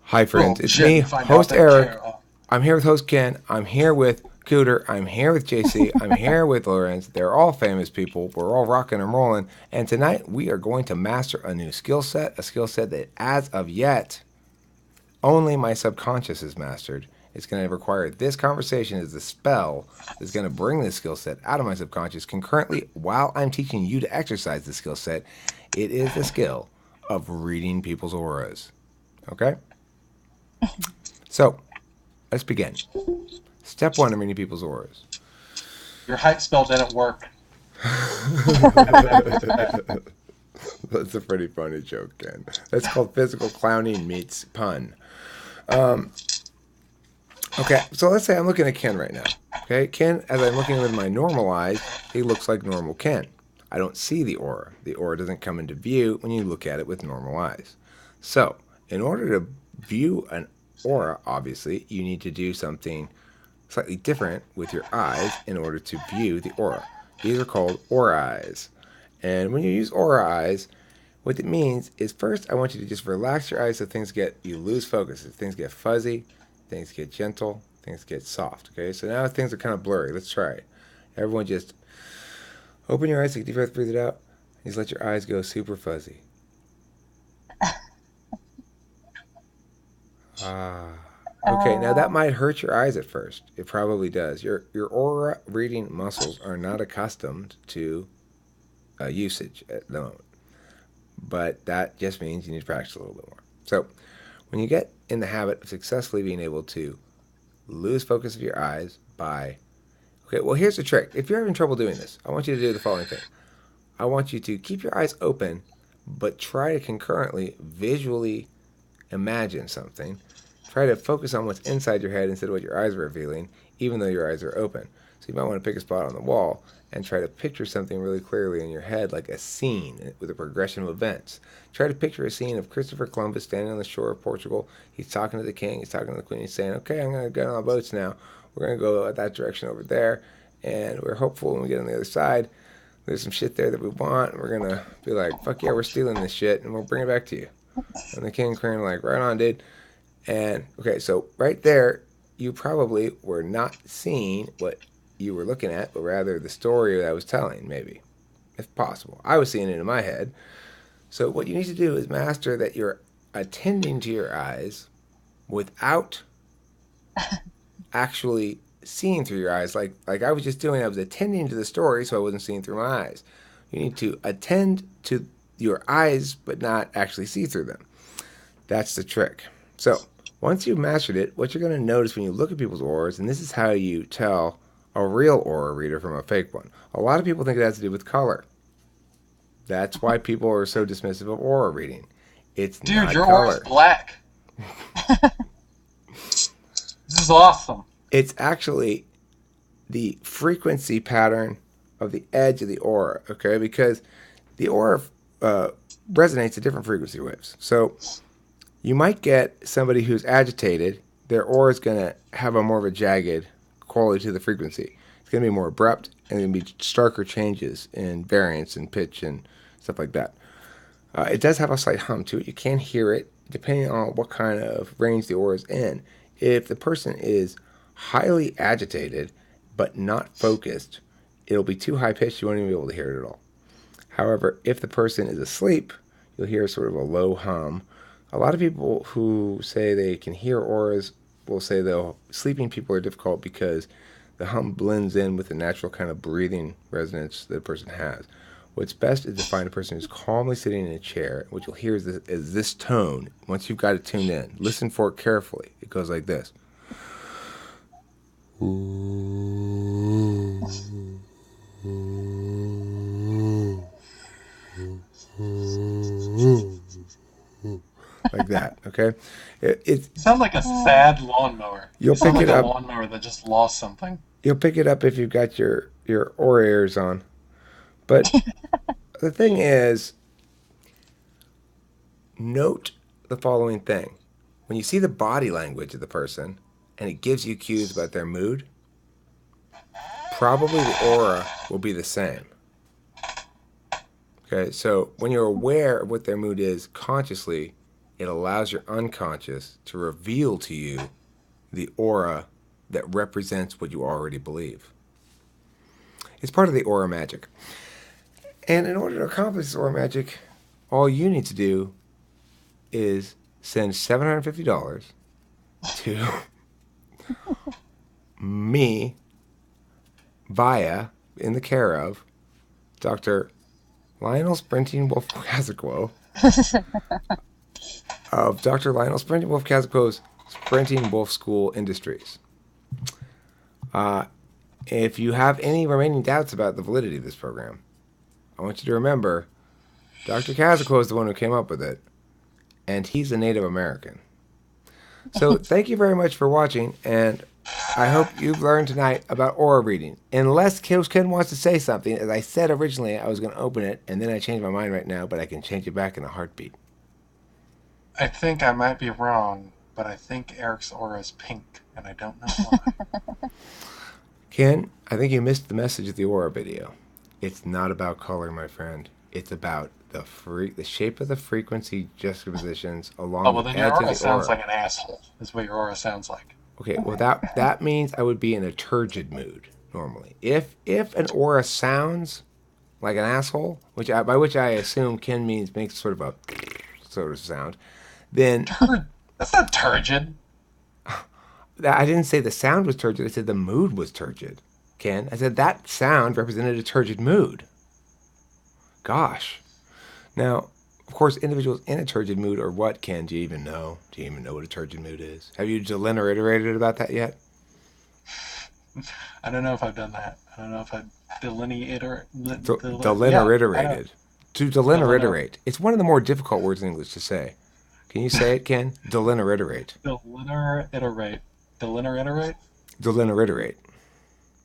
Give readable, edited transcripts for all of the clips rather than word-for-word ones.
Hi, Oh friends. It's shit! me, You find out host that Eric. care. I'm here with host Ken. I'm here with Cooter. I'm here with JC. I'm here with Lorenz. They're all famous people. We're all rocking and rolling. And tonight we are going to master a new skill set, a skill set that, as of yet, only my subconscious has mastered. It's going to require this conversation as the spell that's going to bring this skill set out of my subconscious concurrently while I'm teaching you to exercise the skill set. It is the skill of reading people's auras. Okay? So, let's begin. Step one in reading people's auras. Your hype spell didn't work. That's a pretty funny joke, Ken. That's called physical clowning meets pun. Okay, so let's say I'm looking at Ken right now. Okay, Ken, as I'm looking with my normal eyes, he looks like normal Ken. I don't see the aura. The aura doesn't come into view when you look at it with normal eyes. So, in order to view an aura, obviously, you need to do something slightly different with your eyes in order to view the aura. These are called aura eyes. And when you use aura eyes, what it means is first I want you to just relax your eyes so you lose focus. So things get fuzzy, things get gentle, things get soft. Okay, so now things are kind of blurry. Let's try it. Everyone just open your eyes, take a deep breath, breathe it out. Just let your eyes go super fuzzy. Ah. Okay, now that might hurt your eyes at first. It probably does. Your aura reading muscles are not accustomed to usage at the moment. But that just means you need to practice a little bit more. So, when you get in the habit of successfully being able to lose focus of your eyes by. Okay, well, here's the trick. If you're having trouble doing this, I want you to do the following thing. I want you to keep your eyes open, but try to concurrently visually imagine something. Try to focus on what's inside your head instead of what your eyes are revealing, even though your eyes are open. So you might want to pick a spot on the wall and try to picture something really clearly in your head, like a scene with a progression of events. Try to picture a scene of Christopher Columbus standing on the shore of Portugal. He's talking to the king, he's talking to the queen, he's saying, okay, I'm going to get on the boats now. We're going to go that direction over there, and we're hopeful when we get on the other side, there's some shit there that we want, and we're going to be like, fuck yeah, we're stealing this shit, and we'll bring it back to you. And the king and queen are like, right on, dude. And okay, so right there, you probably were not seeing what you were looking at, but rather the story that I was telling, maybe, if possible. I was seeing it in my head. So what you need to do is master that you're attending to your eyes without actually seeing through your eyes. Like I was just doing, I was attending to the story, so I wasn't seeing through my eyes. You need to attend to your eyes, but not actually see through them. That's the trick. So once you've mastered it, what you're going to notice when you look at people's auras, and this is how you tell a real aura reader from a fake one. A lot of people think it has to do with color. That's why people are so dismissive of aura reading. It's Dude, not your aura's color. black. This is awesome. It's actually the frequency pattern of the edge of the aura, okay? Because the aura uh, resonates at different frequency waves. So you might get somebody who's agitated, their aura is going to have a more of a jagged quality to the frequency. It's going to be more abrupt and going to be starker changes in variance and pitch and stuff like that. It does have a slight hum to it. You can hear it depending on what kind of range the aura is in. If the person is highly agitated but not focused, it'll be too high pitched. You won't even be able to hear it at all. However, if the person is asleep, you'll hear sort of a low hum. A lot of people who say they can hear auras will say though sleeping people are difficult because the hum blends in with the natural kind of breathing resonance that a person has. What's best is to find a person who's calmly sitting in a chair. What you'll hear is this tone. Once you've got it tuned in, listen for it carefully. It goes like this. Like that, okay? You sound like a sad lawnmower. You'll You sound pick like it a up. lawnmower that just lost something. You'll pick it up if you've got your aura ears on. But the thing is, note the following thing. When you see the body language of the person and it gives you cues about their mood, probably the aura will be the same. Okay, so when you're aware of what their mood is consciously, it allows your unconscious to reveal to you the aura that represents what you already believe. It's part of the aura magic. And in order to accomplish this aura magic, all you need to do is send $750 to me via, in the care of, Dr. Lionel Sprinting Wolf Kazaquo of Dr. Lionel Sprinting Wolf Kazaquo's Sprinting Wolf School Industries. If you have any remaining doubts about the validity of this program, I want you to remember Dr. Kazaquo is the one who came up with it, and he's a Native American. So thank you very much for watching, and I hope you've learned tonight about aura reading. Unless Ken wants to say something, as I said originally, I was going to open it, and then I changed my mind right now, but I can change it back in a heartbeat. I think I might be wrong, but I think Eric's aura is pink, and I don't know why. Ken, I think you missed the message of the aura video. It's not about color, my friend. It's about the shape of the frequency juxtapositions along well, the then edge your of aura the sounds aura. like an asshole, is what your aura sounds like. Okay, well that means I would be in a turgid mood normally. If an aura sounds like an asshole, by which I assume Ken means makes sort of sound, then That's not turgid. I didn't say the sound was turgid. I said the mood was turgid. Ken, I said that sound represented a turgid mood. Gosh. Now, of course, individuals in a turgid mood are what, Ken? Do you even know? Do you even know what a turgid mood is? Have you delineriterated about that yet? I don't know if I've done that. I don't know if I've delineated. Delineriterated. To delineriterate. It's one of the more difficult words in English to say. Can you say it, Ken? Delineriterate. Delineriterate. Delineriterate? Delineriterate.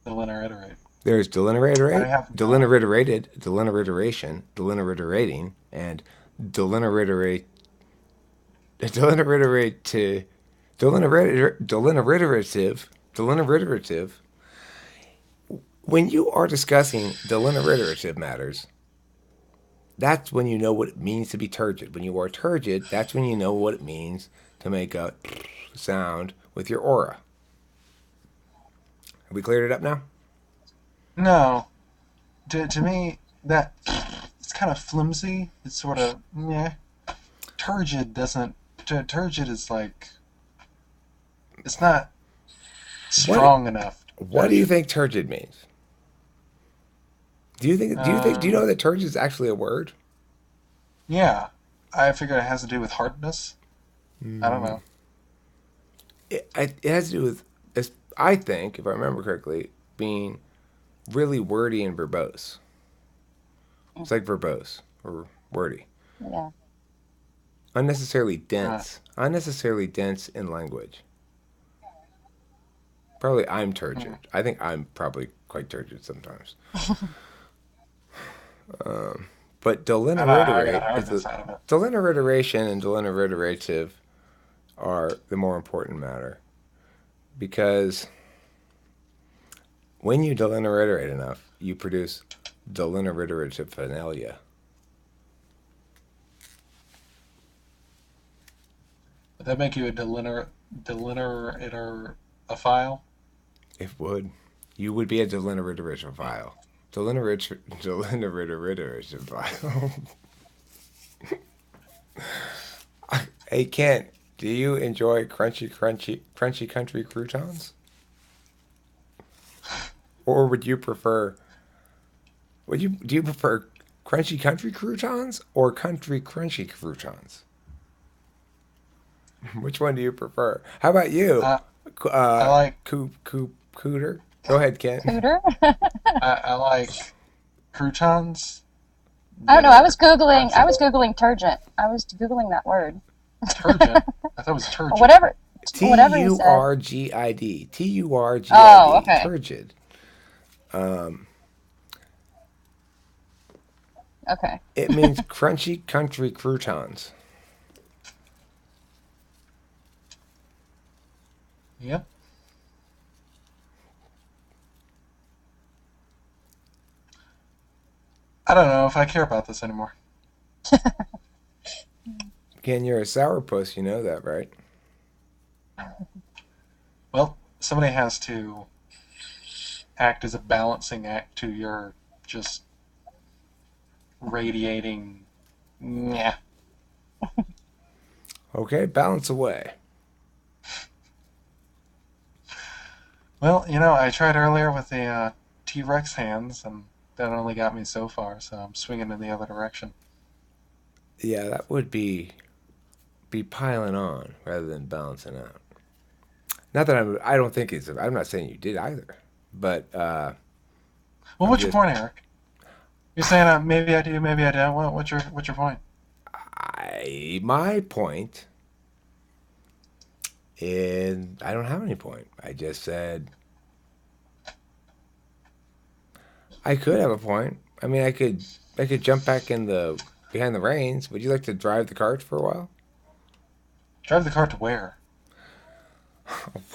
Delineriterate. There's delineriterate, I have delineriterated, delineriteration, delineriterating, and delineriterate, delineriterate to, delineriterative. When you are discussing delineriterative matters, that's when you know what it means to be turgid. When you are turgid, that's when you know what it means to make a sound with your aura. Have we cleared it up now? No. To me, that it's kind of flimsy. It's sort of meh. Turgid doesn't. Turgid is like. It's not strong enough. What do you think turgid means? Do you know that turgid is actually a word? Yeah. I figure it has to do with hardness. I don't know. It has to do with, I think, if I remember correctly, being really wordy and verbose. It's like verbose or wordy. Yeah. Unnecessarily dense. Unnecessarily dense in language. Probably I'm turgid. I think I'm probably quite turgid sometimes. But delineration and delineriterative are the more important matter. Because when you delinerate enough, you produce delineriterative finalia. Would that make you a a file? It would. You would be a delineriterative file. Delineriterative file. Hey, Kent, do you enjoy crunchy country croutons? Or do you prefer crunchy country croutons or country crunchy croutons? Which one do you prefer? How about you? I like Cooter? Go ahead, Ken. Cooter? I like croutons. Oh no, I was googling turgid. I was googling that word. Turgid. I thought it was turgid. Whatever you said. Turgid. Turgid. Oh, okay. Turgid. Okay. It means crunchy country croutons. Yep. I don't know if I care about this anymore. Ken, you're a sourpuss. You know that, right? Well, somebody has to act as a balancing act to your just radiating. Yeah. Okay, balance away. Well, I tried earlier with the T Rex hands, and that only got me so far, so I'm swinging in the other direction. Yeah, that would be piling on rather than balancing out. Not that I don't think it's. I'm not saying you did either, but Well, I'm what's your just. point, Eric? You're saying maybe I do, maybe I don't. What's your point? My point is I don't have any point. I just said I could have a point. I mean, I could jump back in the behind the reins. Would you like to drive the cart for a while? Drive the cart to where?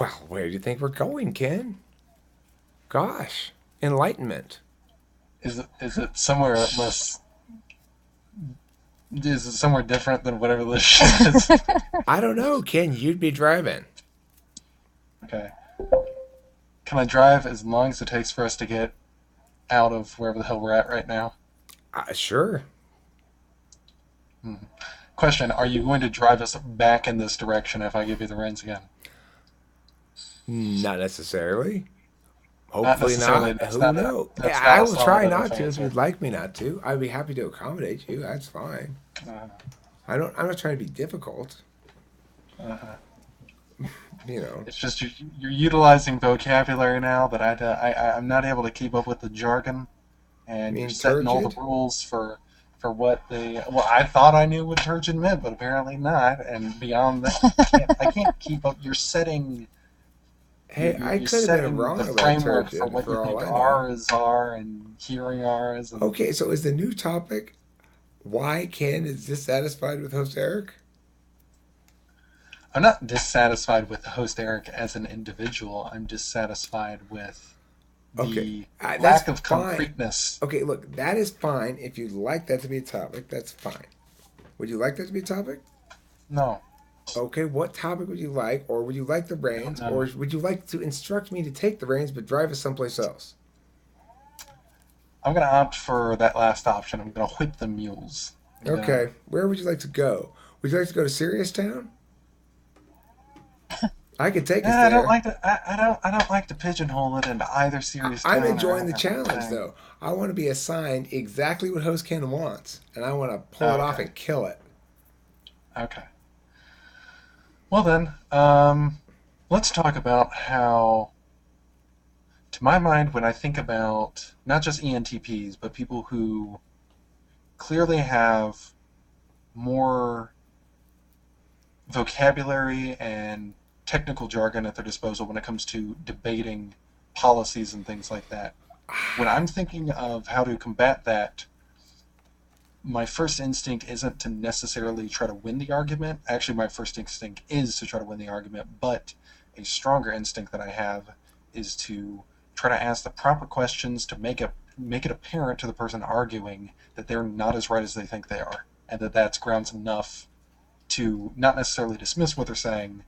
Well, where do you think we're going, Ken? Gosh, enlightenment. Is it somewhere less? Is it somewhere different than whatever this shit is? I don't know, Ken. You'd be driving. Okay. Can I drive as long as it takes for us to get out of wherever the hell we're at right now? Sure. Hmm. Question: are you going to drive us back in this direction if I give you the reins again? Not necessarily. Not Hopefully necessarily. not. That's Who not a knows? that's I not a will solid try not enough to if answer. you'd like me not to. I'd be happy to accommodate you. That's fine. Uh, I'm not trying to be difficult. uh, You know. it's just you're utilizing vocabulary now that I'm not able to keep up with the jargon, You and you're mean setting all the turgid? rules for what the well I thought I knew what turgid meant, but apparently not. And beyond that, I can't keep up. Hey, I You're could have been setting the wrong about framework for turgid what you for all think I know. R's are and hearing R's, and Okay, so is the new topic why Ken is dissatisfied with host Eric? I'm not dissatisfied with the host Eric as an individual. I'm dissatisfied with Okay, the that's lack of fine. concreteness. Okay, look, that is fine. If you'd like that to be a topic, that's fine. Would you like that to be a topic? No, Okay, what topic would you like? Or would you like the no, reins? no. Or would you like to instruct me to take the reins but drive us someplace else? I'm gonna opt for that last option. I'm gonna whip the mules. I'm gonna. Okay, where would you like to go? Would you like to go to Serious Town? I could take us I don't there. like to. I don't like to pigeonhole it into either serious I'm town or enjoying any the other challenge thing. though. I want to be assigned exactly what Host Ken wants, and I want to pull Oh, it off okay. and kill it. Okay. Well then, let's talk about how, to my mind, when I think about not just ENTPs, but people who clearly have more vocabulary and technical jargon at their disposal when it comes to debating policies and things like that. When I'm thinking of how to combat that, my first instinct isn't to necessarily try to win the argument. Actually, my first instinct is to try to win the argument, but a stronger instinct that I have is to try to ask the proper questions to make it apparent to the person arguing that they're not as right as they think they are, and that that's grounds enough to not necessarily dismiss what they're saying,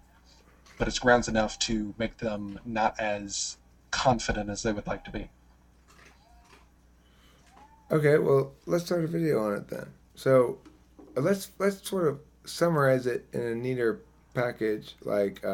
but it's grounds enough to make them not as confident as they would like to be. Okay, well, let's start a video on it then. So let's sort of summarize it in a neater package. Like